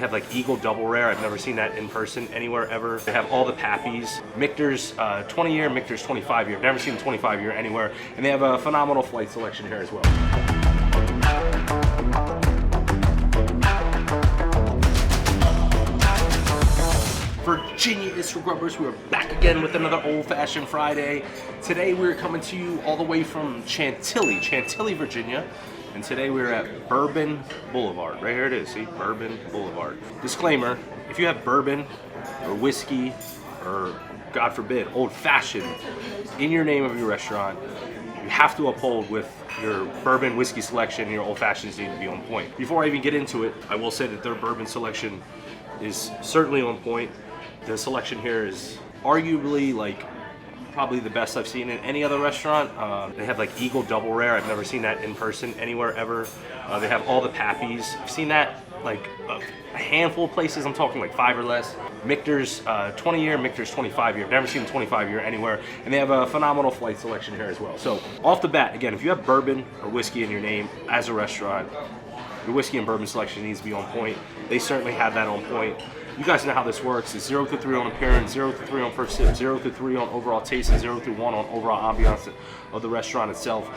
have like Eagle Double Rare. I've never seen that in person anywhere ever. They have all the Pappies. Michter's 20 year, Michter's 25 year. I've never seen 25 year anywhere. And they have a phenomenal flight selection here as well. Virginia is for Grubbers. We're back again with another old-fashioned Friday. Today we're coming to you all the way from Chantilly, Virginia. And today we're at Bourbon Boulevard. Right here it is, see? Bourbon Boulevard. Disclaimer, if you have bourbon or whiskey or, God forbid, old-fashioned in your name of your restaurant, you have to uphold with your bourbon whiskey selection, and your old-fashions need to be on point. Before I even get into it, I will say that their bourbon selection is certainly on point. The selection here is arguably probably the best I've seen in any other restaurant. They have like Eagle Double Rare. I've never seen that in person anywhere ever. They have all the Pappies. I've seen that like a handful of places. I'm talking like 5 or less. Michter's 20 year, Michter's 25 year. I've never seen 25 year anywhere. And they have a phenomenal flight selection here as well. So off the bat, again, if you have bourbon or whiskey in your name as a restaurant, your whiskey and bourbon selection needs to be on point. They certainly have that on point. You guys know how this works. It's 0 through 3 on appearance, 0 through 3 on first sip, 0 through 3 on overall taste, and 0 through 1 on overall ambiance of the restaurant itself.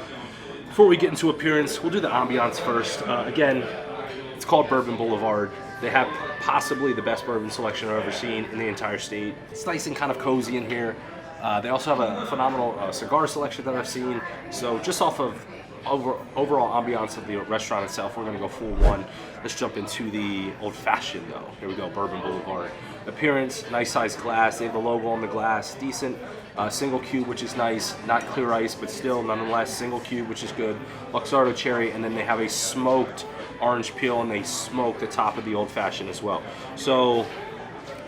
Before we get into appearance, we'll do the ambiance first. Again, it's called Bourbon Boulevard. They have possibly the best bourbon selection I've ever seen in the entire state. It's nice and kind of cozy in here. They also have a phenomenal cigar selection that I've seen. So just off of overall ambiance of the restaurant itself, we're gonna go full one. Let's jump into the old-fashioned though. Here we go, Bourbon Boulevard. Appearance, nice sized glass. They have the logo on the glass. Decent single cube, which is nice. Not clear ice, but still nonetheless single cube, which is good. Luxardo cherry, and then they have a smoked orange peel, and they smoke the top of the old-fashioned as well. So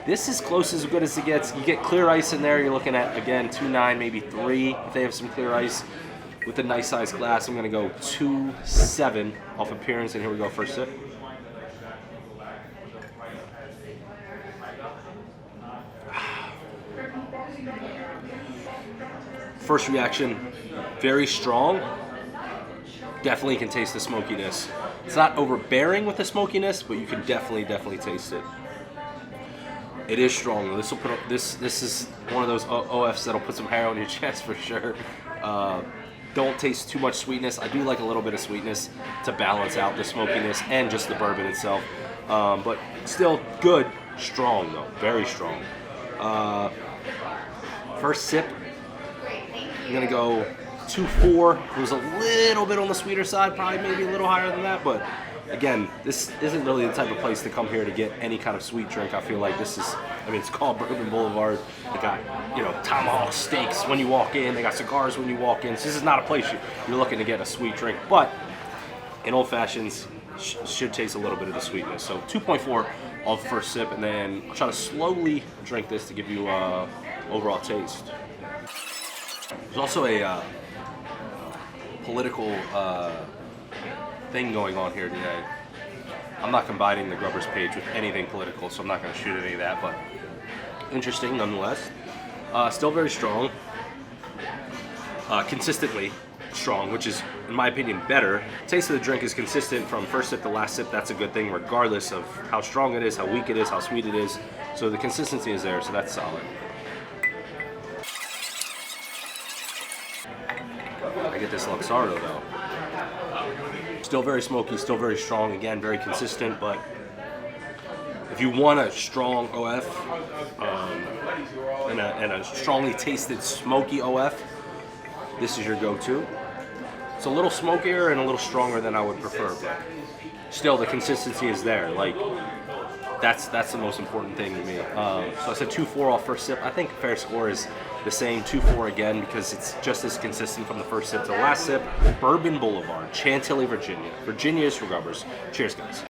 this is close as good as it gets. You get clear ice in there, you're looking at, again, 2.9, maybe 3 if they have some clear ice. With a nice size glass, I'm gonna go 2.7 off appearance, and here we go, first sip. First reaction, very strong. Definitely can taste the smokiness. It's not overbearing with the smokiness, but you can definitely taste it. It is strong. This is one of those OFs that'll put some hair on your chest for sure. Don't taste too much sweetness. I do like a little bit of sweetness to balance out the smokiness and just the bourbon itself. But still good, strong though, very strong. First sip, I'm gonna go 2.4. It was a little bit on the sweeter side, probably maybe a little higher than that, but again, this isn't really the type of place to come here to get any kind of sweet drink. I feel like this is, I mean, it's called Bourbon Boulevard. They got, tomahawk steaks when you walk in. They got cigars when you walk in. So this is not a place you're looking to get a sweet drink. But in old fashions, should taste a little bit of the sweetness. So 2.4 off first sip, and then I'll try to slowly drink this to give you overall taste. There's also a political thing going on here today. I'm not combining the Grubbers page with anything political, so I'm not going to shoot any of that, but interesting nonetheless. Still very strong. Consistently strong, which is, in my opinion, better. Taste of the drink is consistent from first sip to last sip. That's a good thing, regardless of how strong it is, how weak it is, how sweet it is. So the consistency is there, so that's solid. I get this Luxardo though. Still very smoky, still very strong, again, very consistent, but if you want a strong OF and a strongly tasted smoky OF, this is your go-to. It's a little smokier and a little stronger than I would prefer, but still the consistency is there. Like, that's the most important thing to me. So I said 2.4 off first sip. I think fair score is the same, 2.4 again, because it's just as consistent from the first sip to the last sip. Bourbon Boulevard, Chantilly, Virginia. Virginia is for Grubbers. Cheers, guys.